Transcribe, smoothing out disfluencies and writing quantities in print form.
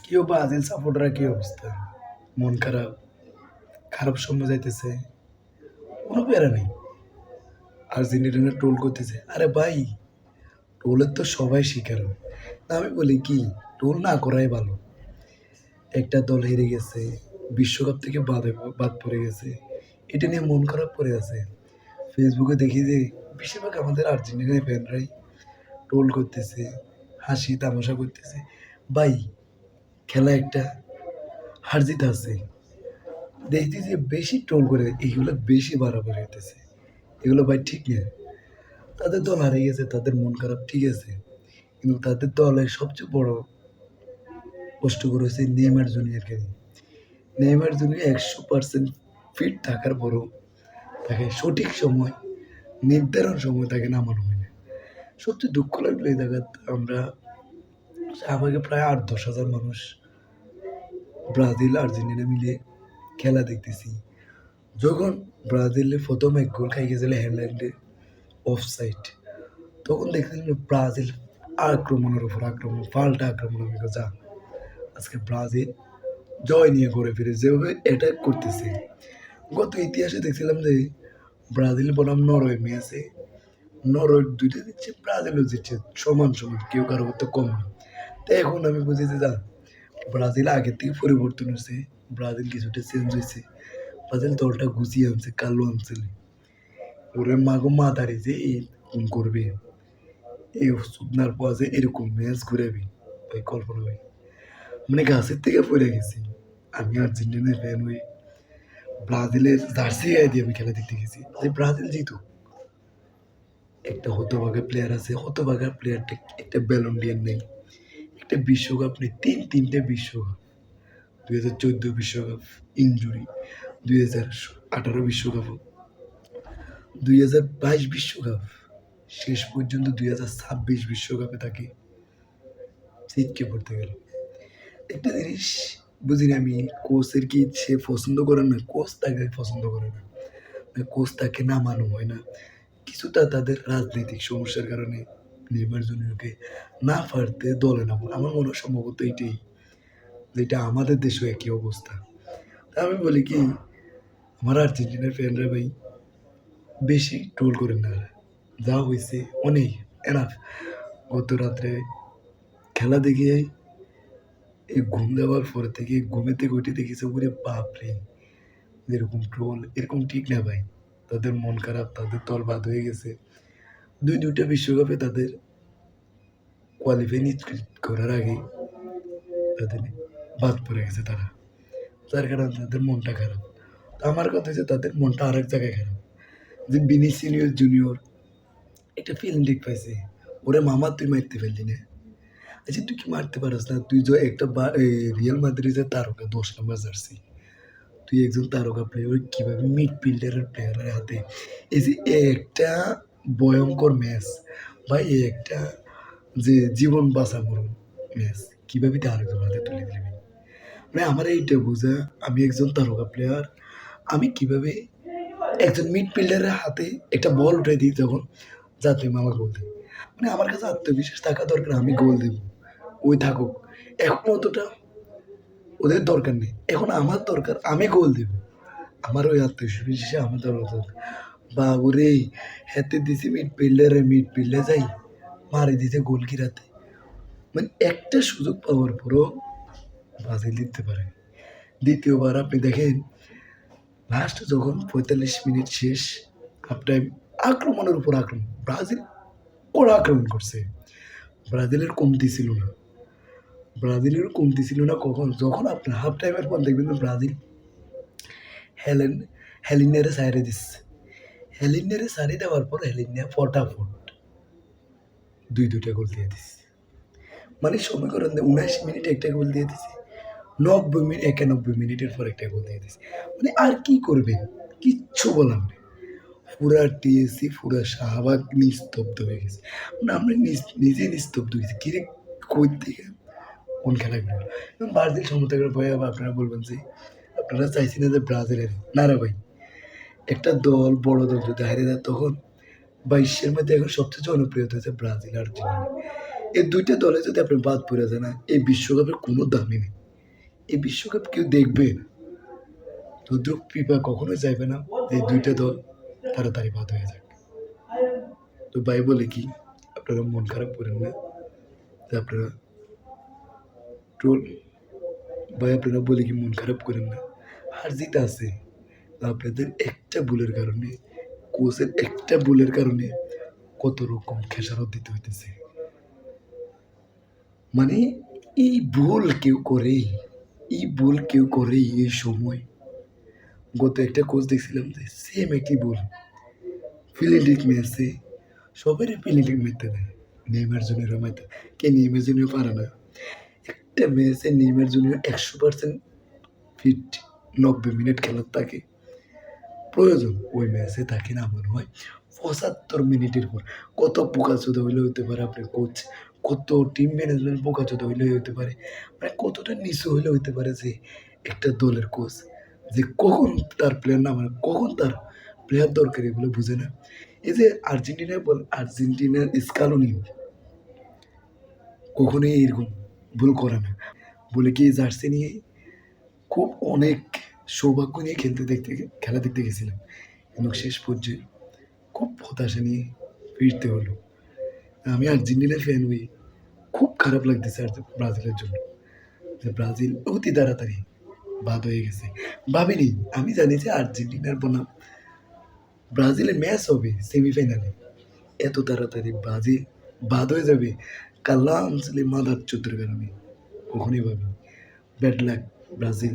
কেউ ব্রাজিল সাপোর্টাররা কি অবস্থা? মন খারাপ, খারাপ সময় যাইতেছে, কোনো প্যারা নেই। আর্জেন্টিনা ট্রোল করতেছে, আরে ভাই ট্রোলের তো সবাই শিকার। আমি বলি কি, ট্রোল না করাই ভালো। একটা দল হেরে গেছে, বিশ্বকাপ থেকে বাদ পড়ে গেছে, এটা নিয়ে মন খারাপ করে আছে। ফেসবুকে দেখি যে বেশিরভাগ আমাদের আর্জেন্টিনার ফ্যানরাই ট্রোল করতেছে, হাসি তামাশা করতেছে। ভাই খেলা একটা, হার জিত আছে, দেখছি যে বেশি ট্রোল করে এইগুলো বেশি বাড়াবাড়ি হইতেছে। এগুলো ভাই ঠিক না। তাদের দল হারিয়ে গেছে, তাদের মন খারাপ, ঠিক আছে, কিন্তু তাদের দলের সবচেয়ে বড় কষ্ট করেছে নেইমার জুনিয়রকে নিয়ে। নেইমার জুনিয়র 100% ফিট থাকার পরও তাকে সঠিক সময়, নির্ধারণ সময় তাকে নামানো হয় না। সবচেয়ে দুঃখ লাগলো এই জায়গায়, আমরা আমাকে প্রায় 8-10 হাজার মানুষ ব্রাজিল আর্জেন্টিনা মিলে খেলা দেখতেছি। যখন ব্রাজিলের প্রথম এক গোল খাই গেছিল হ্যান্ডল্যান্ডে অফসাইড, তখন দেখছিলাম ব্রাজিল আক্রমণের উপর আক্রমণ, পাল্টা আক্রমণ। আমি যা আজকে ব্রাজিল জয় নিয়ে ঘুরে ফিরে যেভাবে অ্যাটাক করতেছে, গত ইতিহাসে দেখছিলাম যে ব্রাজিল বনাম নরওয়ে ম্যাচে নরওয়ে দুইটা দিচ্ছে, ব্রাজিলও দিচ্ছে, সমান সমান, কেউ কারো তো কম না। তো এখন আমি বুঝেছি যা ব্রাজিল আগের থেকে পরিবর্তন হয়েছে, ব্রাজিল কিছুটা চেঞ্জ হয়েছে, ব্রাজিল দলটা গুছিয়ে আনছে, কালো আনছেলে ওরে মাগো মা দাঁড়িয়েছে কোন করবে এই সুদনার পাওয়া যায় এরকম ম্যাচ ঘুরাবি, ভাই কল্পনা ভাই, মানে গাছের থেকে পড়ে গেছি। আমি আর্জেন্টিনার ফ্যান হয়ে ব্রাজিলের জার্সি গায়ে দিয়ে আমি খেলা দেখতে গেছি যে ব্রাজিল জিতুক। একটা হতভাগা প্লেয়ার আছে, হতভাগা প্লেয়ারটা একটা ব্যালন ডিয়ার নেই, একটা বিশ্বকাপ নেই, তিনটে বিশ্বকাপ, 2014 বিশ্বকাপ ইনজুরি, 2018 বিশ্বকাপ, 2022 বিশ্বকাপ, শেষ পর্যন্ত 2026 বিশ্বকাপে তাকে ছিটকে পড়তে গেল। একটা জিনিস বুঝি না আমি, কোচের কি সে পছন্দ করে না, কোচ তাকে পছন্দ করে না, কোচ তাকে নামানো হয় না। কিছুটা তাদের রাজনৈতিক সমস্যার কারণে নেইমার জুনিয়রকে না পারতে দলে নামো, আমার মনে হয় সম্ভবত এটাই, যেটা আমাদের দেশেও একই অবস্থা। তা আমি বলি কি, আমার আর্জেন্টিনার ফ্যানরা ভাই বেশি ট্রোল করেন না, যা হয়েছে অনেক এনাফ। গত রাত্রে খেলা দেখে এই ঘুম দেওয়ার পর থেকে ঘুমে থেকে উঠে দেখেছে ওরে বাপরে, এরকম ট্রোল এরকম ঠিক না ভাই। তাদের মন খারাপ, তাদের দল বাদ হয়ে গেছে, দুইটা বিশ্বকাপে তাদের কোয়ালিফাই করার আগে তাদের বাদ পড়ে গেছে তারা, যার কারণে তাদের মনটা খারাপ। তো আমার কথা হচ্ছে তাদের মনটা আরেক জায়গায় খারাপ, যে বিনিসিনিয়র জুনিয়র একটা ফিল্ম ঠিক পাইছে, ওরে মামা তুই মারতে ফেললি না, আচ্ছা তুই কি মারতে পারিস না, তুই যে একটা রিয়াল মাদ্রিদের তারকা 10 নম্বর জার্সি, তুই একজন তারকা প্লেয়ার কিভাবে মিড ফিল্ডারের প্লেয়ারের হাতে এই যে একটা ভয়ঙ্কর ম্যাচ, বা এই একটা যে জীবন বাঁচানো ম্যাচ কিভাবে তুই আরেকজন হাতে তুলে দিবি? মানে আমার এইটা বোঝা, আমি একজন তারকা প্লেয়ার, আমি কিভাবে একজন মিড ফিল্ডারের হাতে একটা বল উঠে দিই তখন, যা তুমি আমার গোল দিই, মানে আমার কাছে আত্মবিশ্বাস থাকা দরকার, আমি গোল দেব, ওই থাকুক। এখন অতটা ওদের দরকার নেই, এখন আমার দরকার আমি গোল দেব, আমার ওই আত্মবিশ্বাসে আমার দরকার। বাবুরে হেতে দিছি মিড ফিল্ডে যাই মারি দিতে গোল কিরাতে, মানে একটা সুযোগ পাওয়ার পরও ব্রাজিল দিতে পারে। দ্বিতীয়বার আপনি দেখেন, লাস্ট যখন 45 মিনিট শেষ, হাফ টাইম, আক্রমণের উপর আক্রমণ, ব্রাজিল ওরা আক্রমণ করছে, ব্রাজিলের কমতি ছিল না, ব্রাজিলের কমতি ছিল না। কখন? যখন আপনার হাফ টাইমের পর দেখবেন তো ব্রাজিল হেলেন হেলিনারে সাইরে দিচ্ছে, হেলিনারে সারি দেওয়ার পর হেলিনা ফটাফট দুইটা গোল দিয়ে দিচ্ছে, মানে সমীকরণ 79 মিনিটে একটা গোল দিয়ে দিছে, 90 মিনিট 91 মিনিটের পর একটা গোল দিয়ে দিছে, মানে আর কি করবেন, কিচ্ছু বলার নেই। পুরা টিএসসি পুরা শাহবাগ নিস্তব্ধ হয়ে গেছে, মানে আমরা নিজে নিস্তব্ধ হয়েছি, কিরে কই থেকে কোন খেলাগুলো। এবং ব্রাজিল সমর্থকের ভয়ে আবার আপনারা বলবেন যে আপনারা চাইছেন না যে ব্রাজিলের, না রে ভাই, একটা দল বড় দল যদি হারিয়ে যায় তখন বিশ্বের মধ্যে এখন সবচেয়ে জনপ্রিয় হচ্ছে ব্রাজিল আর্জেন্টিনা, এই ২ টা দলে যদি আপনি বাদ পড়ে যান না, এই বিশ্বকাপের কোনো দামই নেই। এই বিশ্বকাপ কেউ দেখবে না। যদ্রুপ ফিফা কখনোই চাইবে না যে এই ২ টা দল তাড়াতাড়ি বাদ হয়ে যাক। তো ভাই বলে কি, আপনারা মন খারাপ করেন না। যে আপনারা ট্রোল ভাই আপনারা বলে কি মন খারাপ করেন না। হার-জিত আছে। আপনাদের একটা ভুলের কারণে, কোচের একটা ভুলের কারণে কত রকম খেসারত দিতে হইতেছে। মানে এই ভুল কেউ করেই, এই ভুল কেউ করেই এই সময়। গত একটা কোচ দেখছিলাম যে সেম একই ভুল। ফিলিডিক ম্যাচে সবারই ফিলিডিক মারতে দেয়। নেইমার জুনিয়রও মারতে, কে নেইমার জুনিয়র পারে না? একটা ম্যাচে নেইমার জুনিয়র ১০০% ফিট ৯০ মিনিট খেলার তাকে প্রয়োজন। ওই ম্যাচে তাকে নামানো হয় ৭৫ মিনিটের পর। কত বোকাচোদা হইলে হইতে পারে আপনার কোচ, কত টিম ম্যানেজমেন্ট বোকাচোদা হইলে হইতে পারে। মানে কতটা নিচু হইলে হইতে পারে যে একটা দলের কোচ যে কখন তার প্লেয়ার নামানো, কখন তার প্লেয়ার দরকার এগুলো বুঝে না। এই যে আর্জেন্টিনার স্কালোনি কখনোই এরকম ভুল করে না। বলে কি জার্সি নিয়ে খুব অনেক সৌভাগ্য নিয়ে খেলা দেখতে গেছিলাম। এবং শেষ পর্যায়ে খুব হতাশা নিয়ে ফিরতে হলো। আমি আর্জেন্টিনার ফ্যান হই। খুব খারাপ লাগতেছে ব্রাজিলের জন্য। যে ব্রাজিল অতি তাড়াতাড়ি বাদ হয়ে গেছে। ভাবিনি, আমি জানি যে আর্জেন্টিনার বনাম ব্রাজিলের ম্যাচ হবে সেমিফাইনালে। এত তাড়াতাড়ি ব্রাজিল বাদ হয়ে যাবে কাল্লাম মাদার চোদ্দের কারণে কখনই ভাবিনি। Bad luck Brazil.